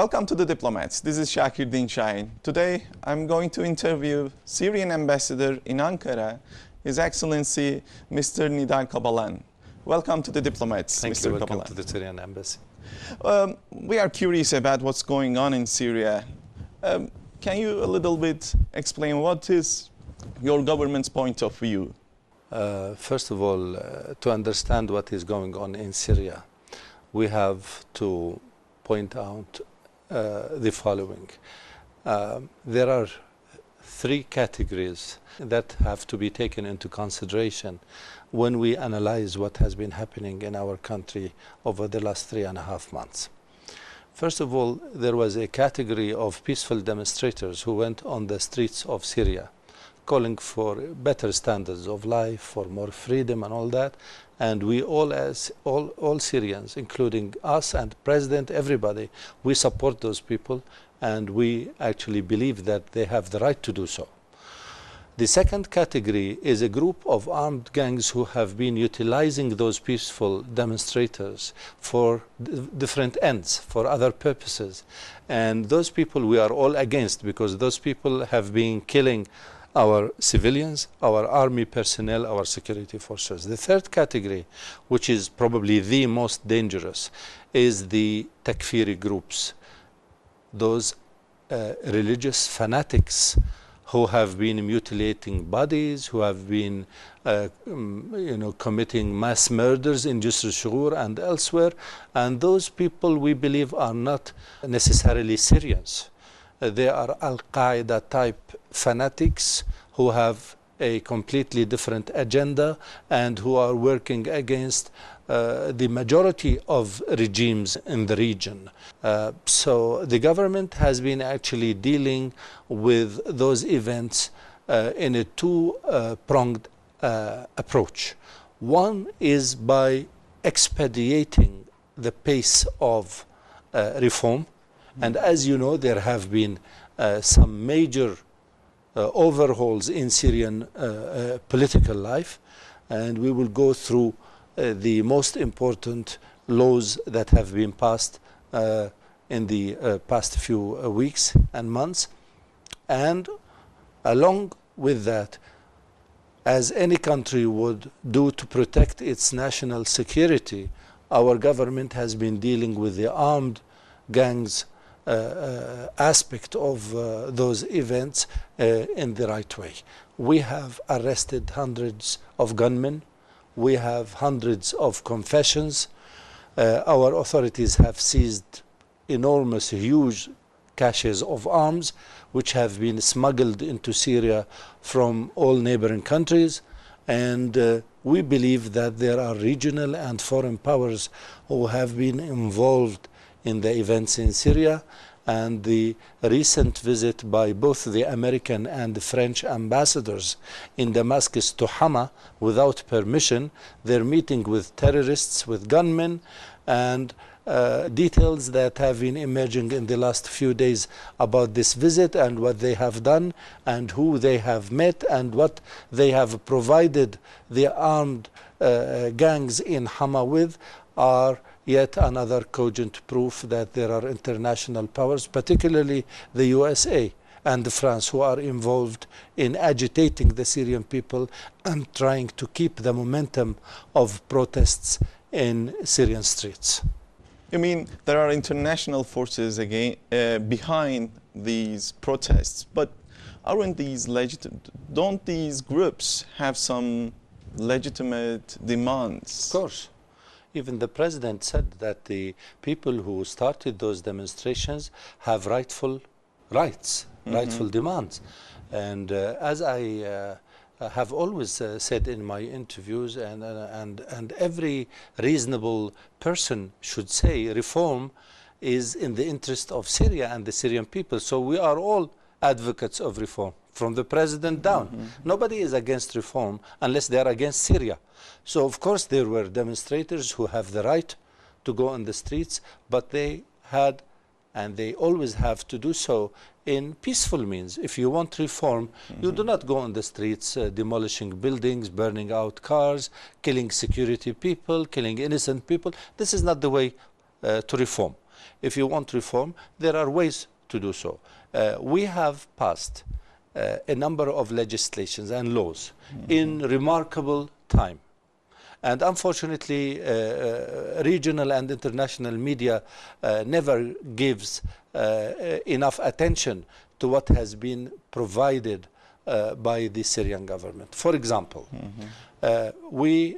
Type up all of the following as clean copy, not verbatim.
Welcome to the Diplomats. This is Shakirdin Shahin. Today I'm going to interview Syrian Ambassador in Ankara, His Excellency Mr. Nidal Kabalan. Welcome to the Diplomats, Thank Mr. you. Kabalan. Welcome to the Syrian Embassy. We are curious about what's going on in Syria. Can you a little bit explain what is your government's point of view? First of all, to understand what is going on in Syria, we have to point out the following. There are three categories that have to be taken into consideration when we analyze what has been happening in our country over the last 3.5 months. First of all, there was a category of peaceful demonstrators who went on the streets of Syria calling for better standards of life, for more freedom and all that. And we all, as all Syrians, including us and President, everybody, we support those people, and we actually believe that they have the right to do so. The second category is a group of armed gangs who have been utilizing those peaceful demonstrators for different ends, for other purposes. And those people we are all against, because those people have been killing our civilians, our army personnel, our security forces. The third category, which is probably the most dangerous, is the takfiri groups, those religious fanatics who have been mutilating bodies, who have been committing mass murders in Jisr al-Shughur and elsewhere. And those people, we believe, are not necessarily Syrians. They are Al-Qaeda type fanatics who have a completely different agenda and who are working against the majority of regimes in the region. So the government has been actually dealing with those events in a two-pronged approach. One is by expediting the pace of reform. And as you know, there have been some major overhauls in Syrian political life, and we will go through the most important laws that have been passed in the past few weeks and months. And along with that, as any country would do to protect its national security, our government has been dealing with the armed gangs aspect of those events in the right way. We have arrested hundreds of gunmen. We have hundreds of confessions. Our authorities have seized enormous, huge caches of arms which have been smuggled into Syria from all neighboring countries. And we believe that there are regional and foreign powers who have been involved in the events in Syria, and the recent visit by both the American and the French ambassadors in Damascus to Hama without permission, their meeting with terrorists, with gunmen, and details that have been emerging in the last few days about this visit and what they have done and who they have met and what they have provided the armed gangs in Hama with are yet another cogent proof that there are international powers, particularly the USA and France, who are involved in agitating the Syrian people and trying to keep the momentum of protests in Syrian streets. You mean there are international forces behind these protests, but aren't these legitimate? Don't these groups have some legitimate demands? Of course. Even the president said that the people who started those demonstrations have rightful rights, rightful demands. And as I have always said in my interviews, and every reasonable person should say, reform is in the interest of Syria and the Syrian people. So we are all advocates of reform, from the president down. Nobody is against reform unless they are against Syria. So of course there were demonstrators who have the right to go on the streets, but they had, and they always have to do so in peaceful means. If you want reform, you do not go on the streets demolishing buildings, burning out cars, killing security people, killing innocent people. This is not the way to reform. If you want reform, there are ways to do so. We have passed a number of legislations and laws in remarkable time. And unfortunately, regional and international media never gives enough attention to what has been provided by the Syrian government. For example, we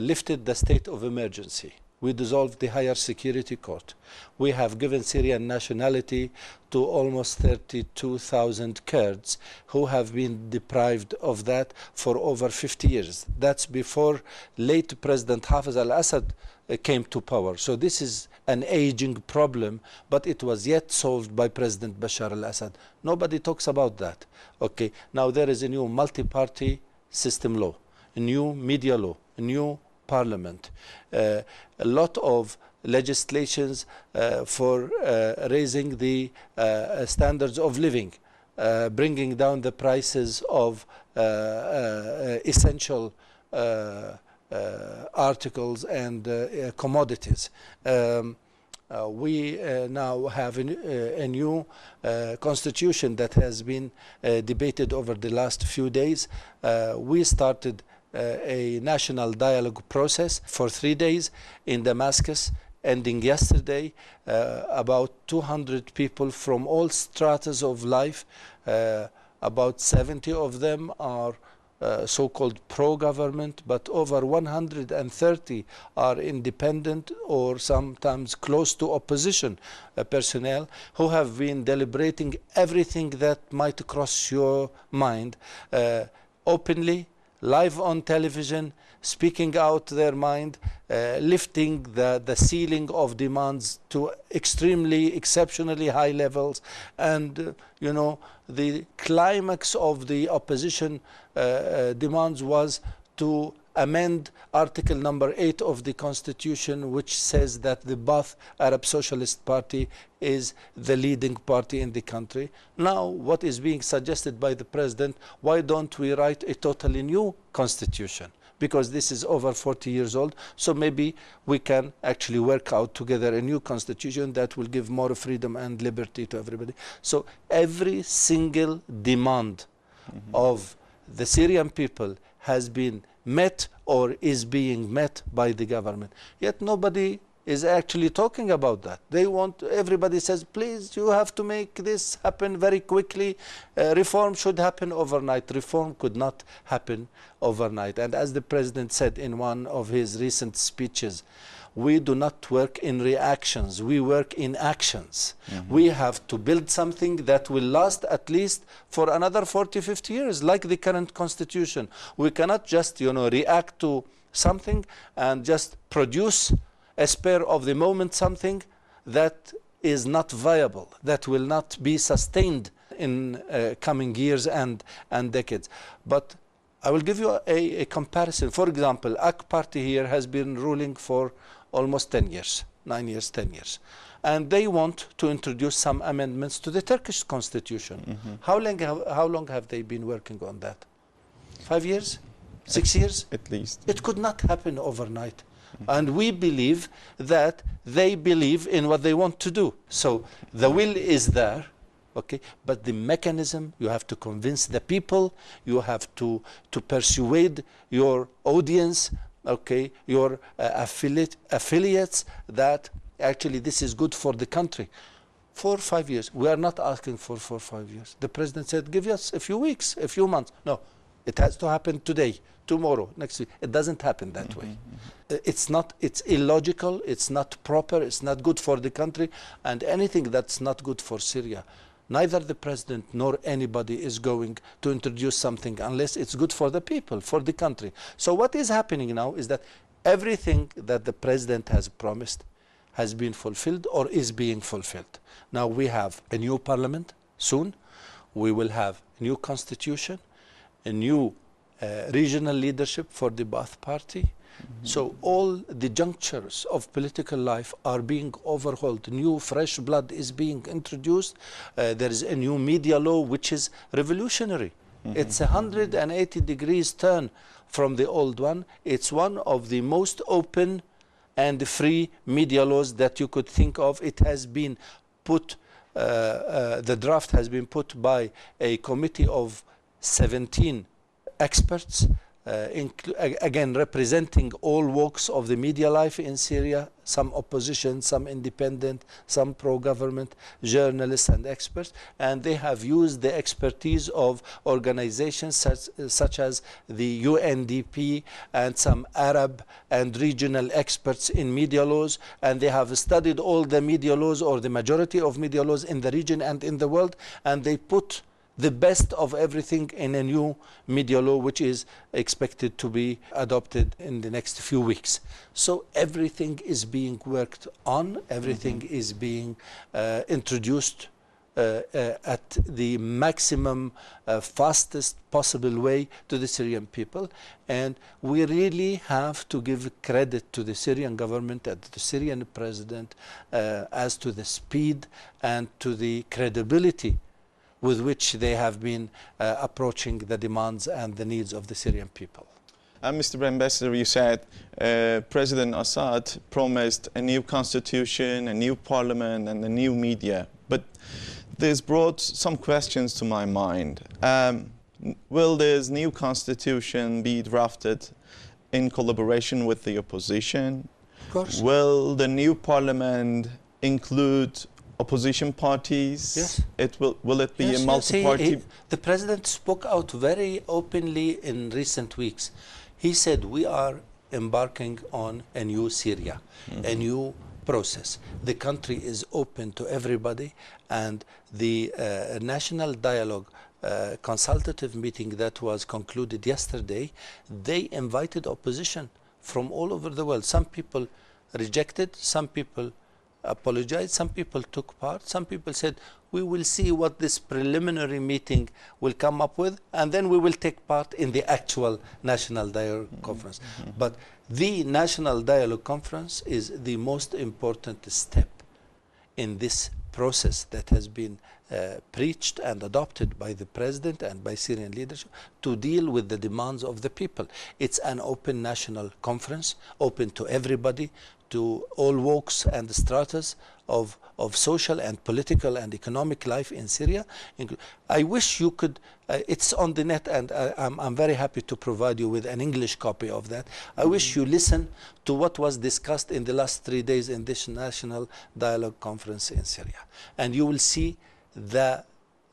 lifted the state of emergency. We dissolved the higher security court. We have given Syrian nationality to almost 32,000 Kurds who have been deprived of that for over 50 years. That's before late President Hafez al-Assad came to power. So this is an aging problem, but it was yet solved by President Bashar al-Assad. Nobody talks about that. Okay, now there is a new multi-party system law, a new media law, a new parliament, a lot of legislations for raising the standards of living, bringing down the prices of essential articles and commodities. We now have a new constitution that has been debated over the last few days. We started a national dialogue process for 3 days in Damascus, ending yesterday. About 200 people from all stratas of life, about 70 of them are so-called pro-government, but over 130 are independent or sometimes close to opposition personnel who have been deliberating everything that might cross your mind openly, live on television, speaking out their mind, lifting the ceiling of demands to exceptionally high levels. And, you know, the climax of the opposition demands was to amend Article number 8 of the Constitution, which says that the Ba'ath Arab Socialist Party is the leading party in the country. Now, what is being suggested by the President, why don't we write a totally new constitution? Because this is over 40 years old, so maybe we can actually work out together a new constitution that will give more freedom and liberty to everybody. So every single demand of the Syrian people has been met or is being met by the government. Yet nobody is actually talking about that. They want, everybody says, please, you have to make this happen very quickly. Reform should happen overnight. Reform could not happen overnight. And as the President said in one of his recent speeches, we do not work in reactions, we work in actions. We have to build something that will last at least for another 40, 50 years, like the current constitution. We cannot just, you know, react to something and just produce a spur of the moment something that is not viable, that will not be sustained in coming years and decades. But I will give you a comparison. For example, AK Party here has been ruling for almost 10 years, 9 years, 10 years. And they want to introduce some amendments to the Turkish constitution. How long have they been working on that? 5 years? 6 years? At least. It could not happen overnight. And we believe that they believe in what they want to do. So the will is there, okay, but the mechanism, you have to convince the people, you have to persuade your audience, okay, your affiliates that actually this is good for the country. 4 or 5 years. We are not asking for 4 or 5 years. The President said, give us a few weeks, a few months. No, it has to happen today, tomorrow, next week. It doesn't happen that way. It's illogical, it's not proper, it's not good for the country, and anything that's not good for Syria, neither the President nor anybody is going to introduce something unless it's good for the people, for the country. So what is happening now is that everything that the President has promised has been fulfilled or is being fulfilled. Now we have a new parliament soon. We will have a new constitution, a new regional leadership for the Ba'ath Party. So all the junctures of political life are being overhauled. New fresh blood is being introduced. There is a new media law which is revolutionary. It's 180 degrees turn from the old one. It's one of the most open and free media laws that you could think of. It has been put, the draft has been put by a committee of 17 experts, again representing all walks of the media life in Syria, some opposition, some independent, some pro-government, journalists and experts, and they have used the expertise of organizations such as the UNDP and some Arab and regional experts in media laws, and they have studied all the media laws, or the majority of media laws in the region and in the world, and they put the best of everything in a new media law, which is expected to be adopted in the next few weeks. So everything is being worked on, everything is being introduced at the maximum fastest possible way to the Syrian people. And we really have to give credit to the Syrian government and the Syrian president as to the speed and to the credibility with which they have been approaching the demands and the needs of the Syrian people. Mr. Ambassador, you said President Assad promised a new constitution, a new parliament, and a new media. But this brought some questions to my mind. Will this new constitution be drafted in collaboration with the opposition? Of course. Will the new parliament include opposition parties? Yes. Will it be a multi-party? The president spoke out very openly in recent weeks. He said we are embarking on a new Syria, a new process. The country is open to everybody, and the national dialogue consultative meeting that was concluded yesterday, they invited opposition from all over the world. Some people rejected, some people apologized, some people took part, some people said we will see what this preliminary meeting will come up with, and then we will take part in the actual National Dialogue Conference. But the National Dialogue Conference is the most important step in this process that has been preached and adopted by the president and by Syrian leadership to deal with the demands of the people. It's an open national conference, open to everybody, to all walks and stratas of social and political and economic life in Syria. I wish you could, it's on the net, and I'm very happy to provide you with an English copy of that. I wish you listen to what was discussed in the last 3 days in this National Dialogue Conference in Syria. And you will see the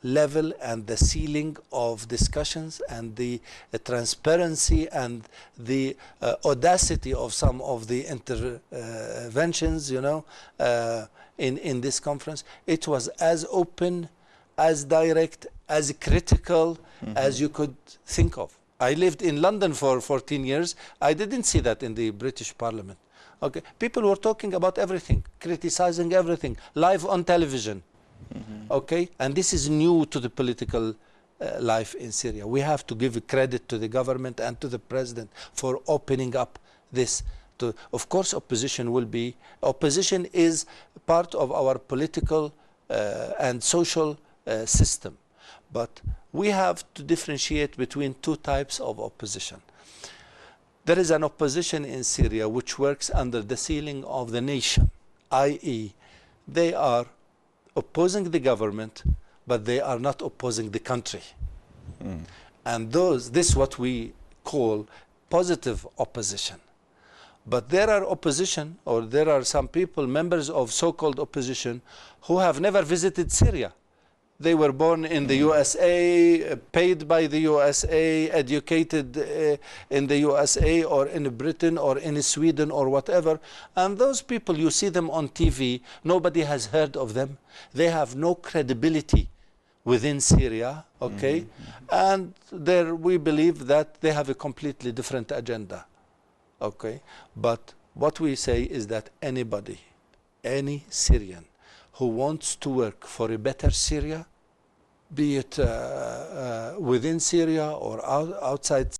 level and the ceiling of discussions and the transparency and the audacity of some of the interventions, you know, in this conference. It was as open, as direct, as critical as you could think of. I lived in London for 14 years. I didn't see that in the British Parliament. Okay, people were talking about everything, criticizing everything, live on television. Okay, and this is new to the political life in Syria. We have to give credit to the government and to the president for opening up this. Of course, opposition is part of our political and social system, but we have to differentiate between two types of opposition. There is an opposition in Syria which works under the ceiling of the nation, i.e., they are opposing the government, but they are not opposing the country. And this is what we call positive opposition. But there are opposition, or there are some people, members of so-called opposition, who have never visited Syria. They were born in the USA, paid by the USA, educated in the USA or in Britain or in Sweden or whatever. And those people, you see them on TV, nobody has heard of them. They have no credibility within Syria, okay? And there we believe that they have a completely different agenda, okay? But what we say is that anybody, any Syrian who wants to work for a better Syria, be it within Syria or outside